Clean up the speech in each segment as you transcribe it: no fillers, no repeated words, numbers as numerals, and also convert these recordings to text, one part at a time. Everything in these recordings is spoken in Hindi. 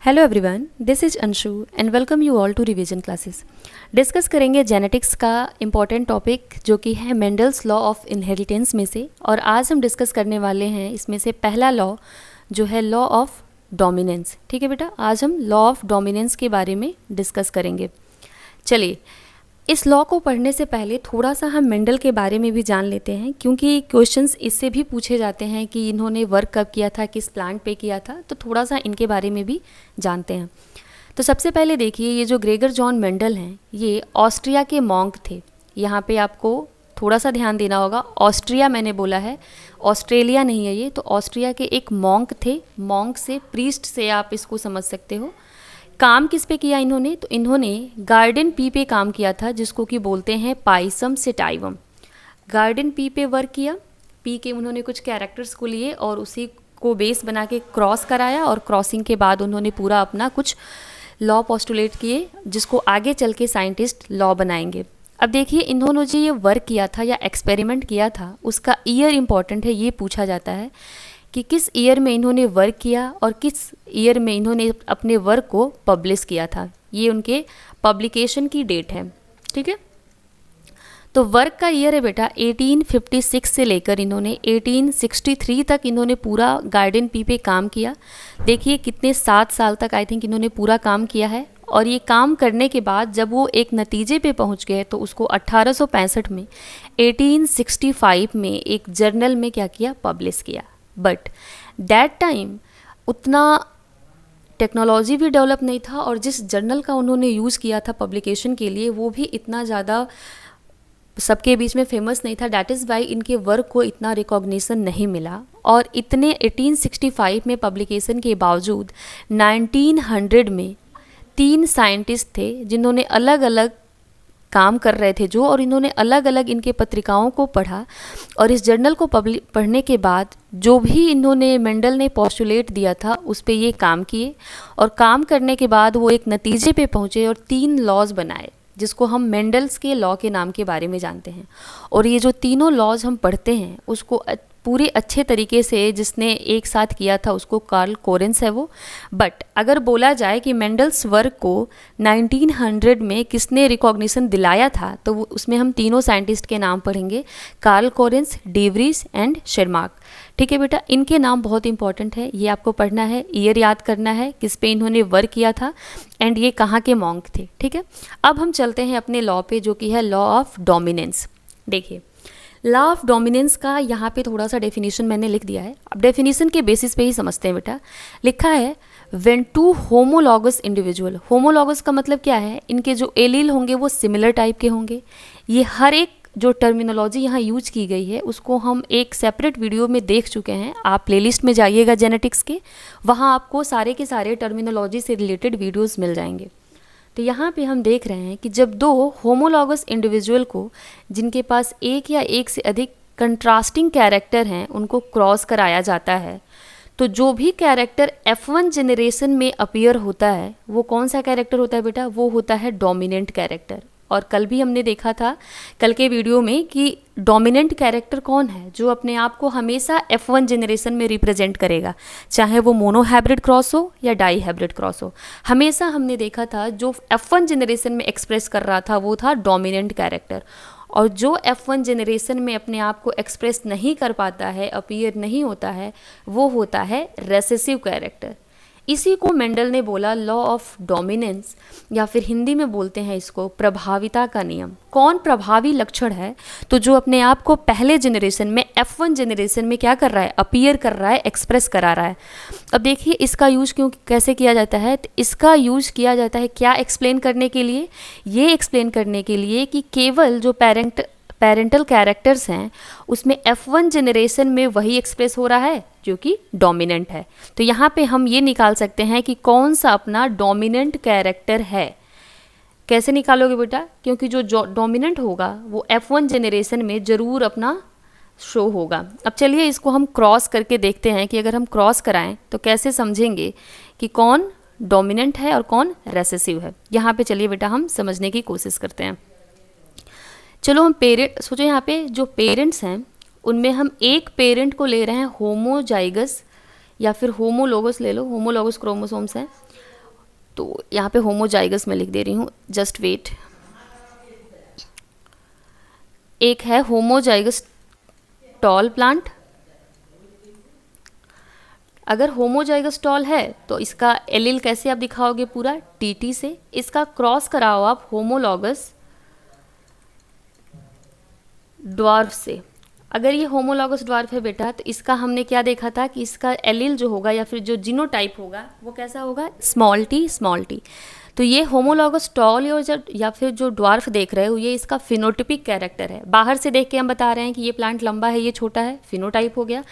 Hello everyone, this is Anshu and welcome you all to revision classes. Discuss करेंगे जेनेटिक्स का इम्पॉर्टेंट टॉपिक जो कि है मेंडल्स लॉ ऑफ इनहेरिटेंस में से। और आज हम डिस्कस करने वाले हैं इसमें से पहला लॉ जो है लॉ ऑफ डोमिनेंस। ठीक है बेटा, आज हम लॉ ऑफ डोमिनेंस के बारे में डिस्कस करेंगे। चलिए, इस लॉ को पढ़ने से पहले थोड़ा सा हम मेंडल के बारे में भी जान लेते हैं, क्योंकि क्वेश्चंस इससे भी पूछे जाते हैं कि इन्होंने वर्क कब किया था, किस प्लांट पे किया था, तो थोड़ा सा इनके बारे में भी जानते हैं। तो सबसे पहले देखिए, ये जो ग्रेगर जॉन मेंडल हैं ये ऑस्ट्रिया के मॉन्क थे। यहाँ पे आपको थोड़ा सा ध्यान देना होगा, ऑस्ट्रिया मैंने बोला है, ऑस्ट्रेलिया नहीं है ये। तो ऑस्ट्रिया के एक मॉन्क थे, मॉन्क से प्रीस्ट से आप इसको समझ सकते हो। काम किस पे किया इन्होंने? तो इन्होंने गार्डन पी पे काम किया था, जिसको कि बोलते हैं पाइसम सेटाइवम। गार्डन पी पे वर्क किया, पी के उन्होंने कुछ कैरेक्टर्स को लिए और उसी को बेस बना के क्रॉस कराया, और क्रॉसिंग के बाद उन्होंने पूरा अपना कुछ लॉ पोस्टुलेट किए, जिसको आगे चल के साइंटिस्ट लॉ बनाएंगे। अब देखिए, इन्होंने जो ये वर्क किया था या एक्सपेरिमेंट किया था, उसका ईयर इंपॉर्टेंट है। ये पूछा जाता है कि किस ईयर में इन्होंने वर्क किया और किस ईयर में इन्होंने अपने वर्क को पब्लिश किया था। ये उनके पब्लिकेशन की डेट है। ठीक है, तो वर्क का ईयर है बेटा 1856 से लेकर इन्होंने 1863 तक इन्होंने पूरा गार्डन पी पे काम किया। देखिए कितने 7 साल तक आई थिंक इन्होंने पूरा काम किया है। और ये काम करने के बाद जब वो एक नतीजे पे पहुंच गए तो उसको 1865 में 1865 में एक जर्नल में क्या किया, पब्लिश किया। बट दैट टाइम उतना टेक्नोलॉजी भी डेवलप नहीं था, और जिस जर्नल का उन्होंने यूज़ किया था पब्लिकेशन के लिए वो भी इतना ज़्यादा सबके बीच में फेमस नहीं था। दैट इज़ वाई इनके वर्क को इतना रिकॉग्निशन नहीं मिला। और इतने 1865 में पब्लिकेशन के बावजूद 1900 में 3 साइंटिस्ट थे जिन्होंने अलग अलग काम कर रहे थे और इन्होंने अलग अलग इनके पत्रिकाओं को पढ़ा, और इस जर्नल को पढ़ने के बाद जो भी इन्होंने मेंडल ने पोस्टुलेट दिया था उस पे ये काम किए, और काम करने के बाद वो एक नतीजे पे पहुँचे और 3 लॉज बनाए, जिसको हम मेंडल्स के लॉ के नाम के बारे में जानते हैं। और ये जो तीनों लॉज हम पढ़ते हैं उसको पूरे अच्छे तरीके से जिसने एक साथ किया था उसको कार्ल कोरेंस है वो। बट अगर बोला जाए कि मेंडल्स वर्क को 1900 में किसने रिकॉग्निशन दिलाया था, तो वो उसमें हम तीनों साइंटिस्ट के नाम पढ़ेंगे, Carl Correns, de Vries and Tschermak. ठीक है बेटा, इनके नाम बहुत इंपॉर्टेंट है, ये आपको पढ़ना है, ईयर याद करना है किस पे इन्होंने वर्क किया था, एंड ये कहाँ के मॉन्क थे। ठीक है, अब हम चलते हैं अपने लॉ पे जो कि है लॉ ऑफ डोमिनेंस। देखिए, लॉ ऑफ डोमिनेंस का यहाँ पे थोड़ा सा डेफिनेशन मैंने लिख दिया है। अब डेफिनेशन के बेसिस पे ही समझते हैं बेटा। लिखा है when two homologous individual. Homologous का मतलब क्या है, इनके जो एलील होंगे वो सिमिलर टाइप के होंगे। ये हर एक जो टर्मिनोलॉजी यहाँ यूज की गई है उसको हम एक सेपरेट वीडियो में देख चुके हैं। आप प्लेलिस्ट में जाइएगा जेनेटिक्स के, वहाँ आपको सारे के सारे टर्मिनोलॉजी से रिलेटेड वीडियोस मिल जाएंगे। तो यहाँ पे हम देख रहे हैं कि जब 2 होमोलॉगस इंडिविजुअल को, जिनके पास एक या एक से अधिक कंट्रास्टिंग कैरेक्टर हैं, उनको क्रॉस कराया जाता है, तो जो भी कैरेक्टर F1 जनरेशन में अपीयर होता है वो कौन सा कैरेक्टर होता है बेटा? वो होता है डोमिनेंट कैरेक्टर। और कल भी हमने देखा था कल के वीडियो में कि डोमिनेंट कैरेक्टर कौन है, जो अपने आप को हमेशा F1 जनरेशन में रिप्रेजेंट करेगा, चाहे वो मोनो हाइब्रिड क्रॉस हो या डाई हाइब्रिड क्रॉस हो। हमेशा हमने देखा था जो F1 जनरेशन में एक्सप्रेस कर रहा था वो था डोमिनेंट कैरेक्टर, और जो F1 जनरेशन में अपने आप को एक्सप्रेस नहीं कर पाता है, अपीयर नहीं होता है, वो होता है रेसेसिव कैरेक्टर। इसी को मेंडल ने बोला लॉ ऑफ डोमिनेंस, या फिर हिंदी में बोलते हैं इसको प्रभाविता का नियम। कौन प्रभावी लक्षण है? तो जो अपने आप को पहले जनरेशन में F1 जनरेशन में क्या कर रहा है, अपीयर कर रहा है, एक्सप्रेस करा रहा है। अब देखिए इसका यूज कैसे किया जाता है। तो इसका यूज किया जाता है क्या एक्सप्लेन करने के लिए? ये एक्सप्लेन करने के लिए कि केवल जो पेरेंटल कैरेक्टर्स हैं उसमें F1 जनरेशन में वही एक्सप्रेस हो रहा है जो कि डोमिनेंट है। तो यहाँ पे हम ये निकाल सकते हैं कि कौन सा अपना डोमिनेंट कैरेक्टर है। कैसे निकालोगे बेटा? क्योंकि जो डोमिनेंट होगा वो F1 जनरेशन में ज़रूर अपना शो होगा। अब चलिए इसको हम क्रॉस करके देखते हैं कि अगर हम क्रॉस कराएं तो कैसे समझेंगे कि कौन डोमिनेंट है और कौन रेसेसिव है। यहाँ पे चलिए बेटा हम समझने की कोशिश करते हैं। चलो हम सोचो यहाँ पे जो पेरेंट्स हैं उनमें हम एक पेरेंट को ले रहे हैं होमोजाइगस या फिर होमोलोगस ले लो, होमोलोगस क्रोमोसोम्स हैं, तो यहाँ पे होमोजाइगस मैं लिख दे रही हूँ, जस्ट वेट। एक है होमोजाइगस टॉल प्लांट। अगर होमोजाइगस टॉल है तो इसका एलील कैसे आप दिखाओगे, पूरा टीटी से। इसका क्रॉस कराओ आप होमोलॉगस ड्वार्फ से। अगर ये होमोलॉगस ड्वार्फ है बेटा, तो इसका हमने क्या देखा था कि इसका एलील जो होगा या फिर जो जीनोटाइप होगा वो कैसा होगा, स्मॉल टी स्मॉल टी। तो ये होमोलॉगस टॉल या फिर जो ड्वार्फ देख रहे हो, ये इसका फिनोटिपिक कैरेक्टर है। बाहर से देख के हम बता रहे हैं कि ये प्लांट लंबा है, ये छोटा है, फिनोटाइप हो गया।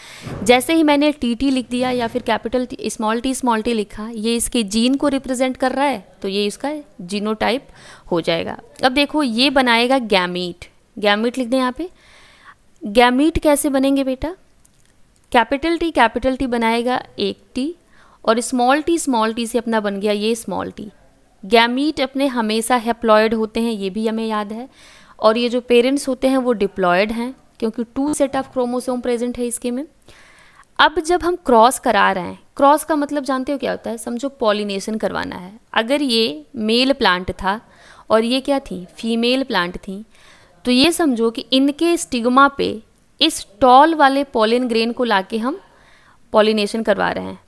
जैसे ही मैंने टी लिख दिया या फिर कैपिटल स्मॉल टी लिखा, ये इसके जीन को रिप्रेजेंट कर रहा है, तो ये इसका जीनोटाइप हो जाएगा। अब देखो ये बनाएगा गैमीट, गैमीट लिख दें यहाँ पे। गैमीट कैसे बनेंगे बेटा, कैपिटल टी बनाएगा एक टी, और स्मॉल टी से अपना बन गया ये स्मॉल टी। गैमीट अपने हमेशा हैप्लॉयड होते हैं, ये भी हमें याद है, और ये जो पेरेंट्स होते हैं वो डिप्लॉयड हैं, क्योंकि 2 सेट ऑफ क्रोमोसोम प्रेजेंट है इसके में। अब जब हम क्रॉस करा रहे हैं, क्रॉस का मतलब जानते हो क्या होता है, समझो पॉलिनेशन करवाना है। अगर ये मेल प्लांट था और ये क्या थी, फीमेल प्लांट थी, तो ये समझो कि इनके स्टिग्मा पे इस टॉल वाले पॉलिन ग्रेन को लाके हम पॉलिनेशन करवा रहे हैं।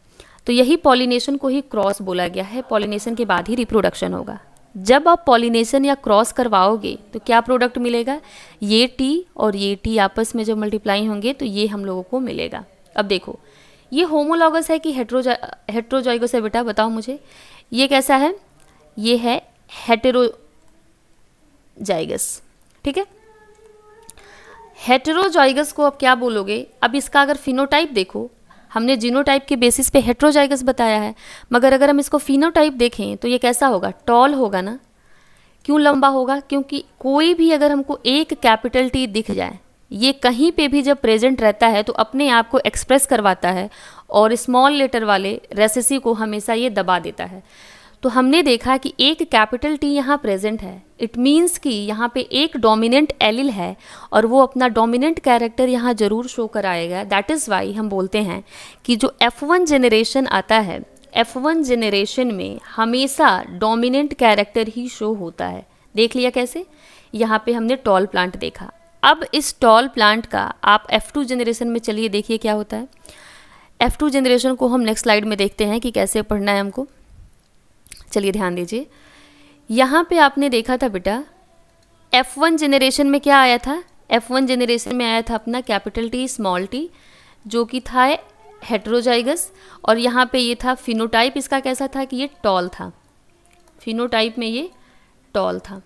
तो यही पॉलिनेशन को ही क्रॉस बोला गया है। पॉलिनेशन के बाद ही रिप्रोडक्शन होगा। जब आप पॉलिनेशन या क्रॉस करवाओगे तो क्या प्रोडक्ट मिलेगा, ये टी और ये टी आपस में जब मल्टीप्लाई होंगे तो ये हम लोगों को मिलेगा। अब देखो ये होमोलॉगस है कि हेट्रोजाइगस है बेटा, बताओ मुझे, ये कैसा है, ये है हेटेरोजाइगस, ठीक है। हेटेरोजाइगस को अब क्या बोलोगे, अब इसका अगर फिनोटाइप देखो, हमने जीनोटाइप के बेसिस पे हेट्रोजाइगस बताया है, मगर अगर हम इसको फिनोटाइप देखें तो ये कैसा होगा, टॉल होगा ना। क्यों लंबा होगा, क्योंकि कोई भी अगर हमको एक कैपिटल टी दिख जाए, ये कहीं पे भी जब प्रेजेंट रहता है तो अपने आप को एक्सप्रेस करवाता है, और स्मॉल लेटर वाले रेसेसिव को हमेशा ये दबा देता है। तो हमने देखा कि एक कैपिटल टी यहाँ प्रेजेंट है, इट मीन्स कि यहाँ पे एक डोमिनेंट एलिल है और वो अपना डोमिनेंट कैरेक्टर यहाँ जरूर शो कराएगा। दैट इज़ वाई हम बोलते हैं कि जो F1 जनरेशन आता है, F1 जनरेशन में हमेशा डोमिनेंट कैरेक्टर ही शो होता है। देख लिया कैसे, यहाँ पे हमने टॉल प्लांट देखा। अब इस टॉल प्लांट का आप F2 जनरेशन में चलिए देखिए क्या होता है। F2 जनरेशन को हम नेक्स्ट स्लाइड में देखते हैं कि कैसे पढ़ना है हमको। चलिए ध्यान दीजिए, यहाँ पे आपने देखा था बेटा F1 जनरेशन में क्या आया था, F1 जनरेशन में आया था अपना कैपिटल टी स्मॉल टी, जो कि था हेट्रोजाइगस, और यहाँ पे ये था फिनोटाइप इसका कैसा था कि ये टॉल था, फिनोटाइप में ये टॉल था।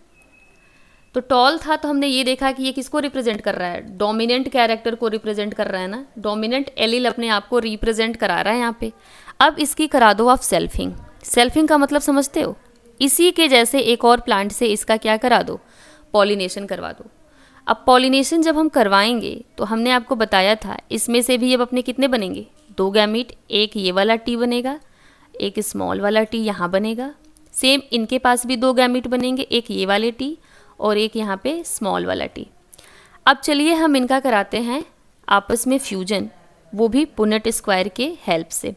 तो टॉल था तो हमने ये देखा कि ये किसको रिप्रेजेंट कर रहा है, डोमिनेंट कैरेक्टर को रिप्रेजेंट कर रहा है ना, डोमिनेंट एलील अपने आप को रिप्रेजेंट करा रहा है यहाँ पे। अब इसकी करा दो आप सेल्फिंग। सेल्फिंग का मतलब समझते हो, इसी के जैसे एक और प्लांट से इसका क्या करा दो, पॉलिनेशन करवा दो। अब पॉलिनेशन जब हम करवाएंगे तो हमने आपको बताया था इसमें से भी अब अपने कितने बनेंगे, 2 गैमीट, एक ये वाला टी बनेगा, एक स्मॉल वाला टी यहाँ बनेगा। सेम इनके पास भी 2 गैमीट बनेंगे, एक ये वाले टी और एक यहाँ पे स्मॉल वाला टी। अब चलिए हम इनका कराते हैं आपस में फ्यूजन, वो भी पुनेट स्क्वायर के हेल्प से।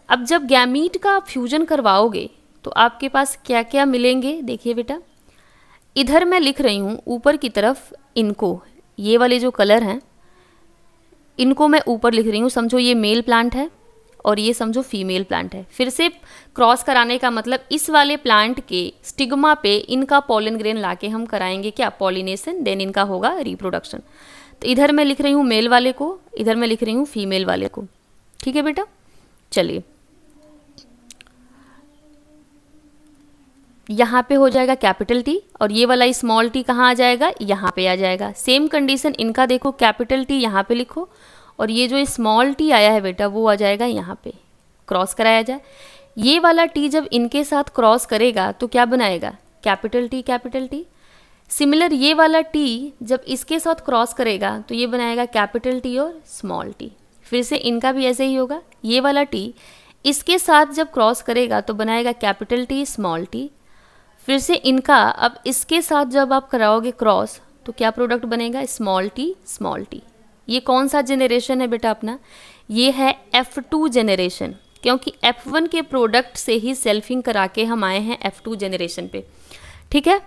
अब जब गैमीट का फ्यूजन करवाओगे तो आपके पास क्या क्या मिलेंगे, देखिए बेटा, इधर मैं लिख रही हूँ ऊपर की तरफ इनको, ये वाले जो कलर हैं इनको मैं ऊपर लिख रही हूँ। समझो ये मेल प्लांट है और ये समझो फीमेल प्लांट है। फिर से क्रॉस कराने का मतलब इस वाले प्लांट के स्टिग्मा पे इनका पॉलन ग्रेन लाके हम कराएंगे क्या, पॉलिनेशन, देन इनका होगा रिप्रोडक्शन। तो इधर मैं लिख रही हूँ मेल वाले को, इधर मैं लिख रही हूँ फीमेल वाले को, ठीक है बेटा। चलिए यहाँ पे हो जाएगा कैपिटल टी और ये वाला स्मॉल टी कहाँ आ जाएगा, यहाँ पे आ जाएगा। सेम कंडीशन इनका देखो, कैपिटल टी यहाँ पे लिखो और ये जो स्मॉल टी आया है बेटा वो आ जाएगा यहाँ पे, क्रॉस कराया जाए। ये वाला टी जब इनके साथ क्रॉस करेगा तो क्या बनाएगा, capital T capital T. Similar ये वाला टी जब इसके साथ क्रॉस करेगा तो ये बनाएगा कैपिटल टी और स्मॉल टी। फिर से इनका भी ऐसे ही होगा, ये वाला टी इसके साथ जब क्रॉस करेगा तो बनाएगा कैपिटल टी स्मॉल टी। फिर से इनका अब इसके साथ जब आप कराओगे क्रॉस तो क्या प्रोडक्ट बनेगा, स्मॉल टी स्मॉल टी। ये कौन सा जनरेशन है बेटा अपना, ये है F2 जनरेशन, क्योंकि F1 के प्रोडक्ट से ही सेल्फिंग करा के हम आए हैं F2 जनरेशन पे। ठीक है,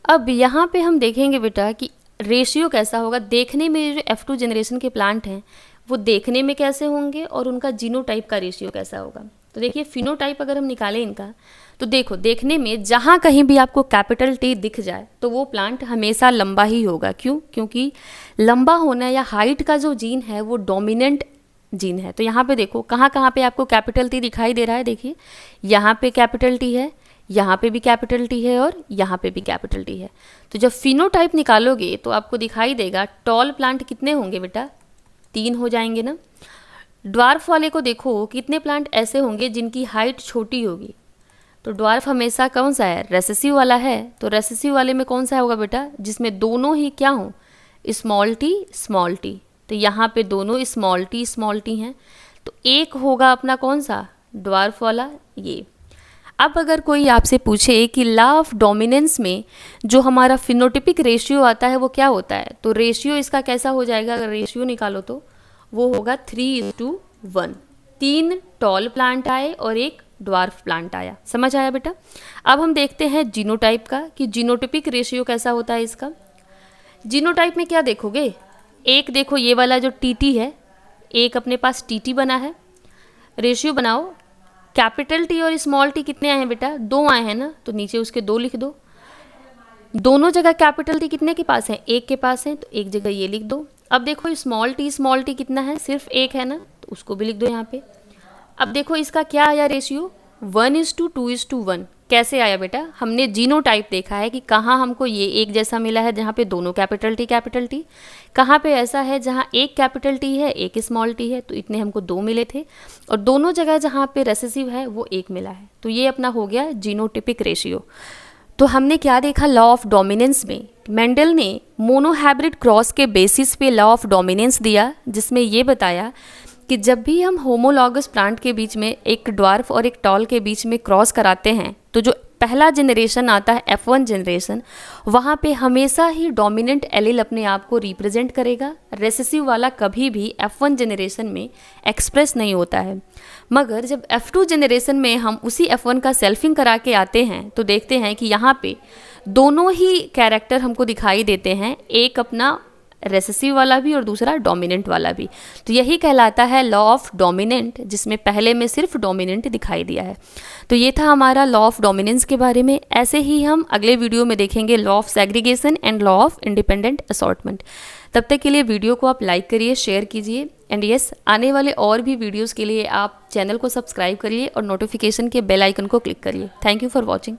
अब यहाँ पे हम देखेंगे बेटा कि रेशियो कैसा होगा। देखने में जो F2 जनरेशन के प्लांट हैं वो देखने में कैसे होंगे और उनका जीनोटाइप का रेशियो कैसा होगा। तो देखिए फिनोटाइप अगर हम निकालें इनका, तो देखो देखने में जहाँ कहीं भी आपको कैपिटल T दिख जाए तो वो प्लांट हमेशा लंबा ही होगा। क्यों? क्योंकि लंबा होना या हाइट का जो जीन है वो डोमिनेंट जीन है। तो यहाँ पे देखो कहाँ कहाँ पे आपको कैपिटल T दिखाई दे रहा है। देखिए यहाँ पे कैपिटल T है, यहाँ पे भी कैपिटल T है और यहाँ पे भी कैपिटल T है। तो जब फिनोटाइप निकालोगे तो आपको दिखाई देगा टॉल प्लांट कितने होंगे बेटा, 3 हो जाएंगे ना। ड्वार्फ वाले को देखो कितने प्लांट ऐसे होंगे जिनकी हाइट छोटी होगी। तो ड्वार्फ हमेशा कौन सा है, रेसेसिव वाला है। तो रेसेसिव वाले में कौन सा होगा बेटा, जिसमें दोनों ही क्या हो, स्मॉल टी। तो यहाँ पे दोनों स्मॉल टी हैं। तो एक होगा अपना कौन सा, ड्वार्फ वाला ये। अब अगर कोई आपसे पूछे कि लॉ ऑफ डोमिनेंस में जो हमारा फिनोटिपिक रेशियो आता है वो क्या होता है, तो रेशियो इसका कैसा हो जाएगा, अगर रेशियो निकालो तो वो होगा 3:1। 3 टॉल प्लांट आए और एक ड्वार्फ प्लांट आया। समझ आया बेटा। अब हम देखते हैं जीनोटाइप का कि जीनोटिपिक रेशियो कैसा होता है इसका। जीनोटाइप में क्या देखोगे, एक देखो ये वाला जो टीटी है, एक अपने पास टीटी बना है। रेशियो बनाओ, कैपिटल T और स्मॉल टी कितने आए हैं बेटा, 2 आए हैं ना। तो नीचे उसके 2 लिख दो। दोनों जगह कैपिटल T कितने के पास है, एक के पास है, तो एक जगह ये लिख दो। अब देखो स्मॉल टी कितना है, सिर्फ एक है ना, तो उसको भी लिख दो यहाँ पे। अब देखो इसका क्या आया रेशियो, 1:2:1। कैसे आया बेटा, हमने जीनोटाइप देखा है कि कहाँ हमको ये एक जैसा मिला है जहाँ पे दोनों कैपिटल T, कहाँ पे ऐसा है जहाँ एक कैपिटल T है एक स्मॉल टी है, तो इतने हमको 2 मिले थे। और दोनों जगह जहाँ पे रेसेसिव है वो 1 मिला है। तो ये अपना हो गया जीनोटिपिक रेशियो। तो हमने क्या देखा, लॉ ऑफ डोमिनेंस में मेंडल ने मोनोहाइब्रिड क्रॉस के बेसिस पे लॉ ऑफ डोमिनेंस दिया, जिसमें ये बताया कि जब भी हम होमोलॉगस प्लांट के बीच में एक ड्वार्फ और एक टॉल के बीच में क्रॉस कराते हैं तो जो पहला जनरेशन आता है F1 जनरेशन, वहाँ पे हमेशा ही डोमिनेंट एलील अपने आप को रिप्रेजेंट करेगा। रेसेसिव वाला कभी भी F1 जनरेशन में एक्सप्रेस नहीं होता है। मगर जब F2 जनरेशन में हम उसी F1 का सेल्फिंग करा के आते हैं तो देखते हैं कि यहाँ पे दोनों ही कैरेक्टर हमको दिखाई देते हैं, एक अपना रेसेसिव वाला भी और दूसरा डोमिनेंट वाला भी। तो यही कहलाता है लॉ ऑफ डोमिनेंट, जिसमें पहले में सिर्फ डोमिनेंट दिखाई दिया है। तो ये था हमारा लॉ ऑफ डोमिनेंस के बारे में। ऐसे ही हम अगले वीडियो में देखेंगे law of segregation and law of independent assortment. तब तक के लिए वीडियो को आप लाइक करिए, शेयर कीजिए एंड यस, आने वाले और भी वीडियोज़ के लिए आप चैनल को सब्सक्राइब करिए और नोटिफिकेशन के बेल आइकन को क्लिक करिए। Thank you for watching.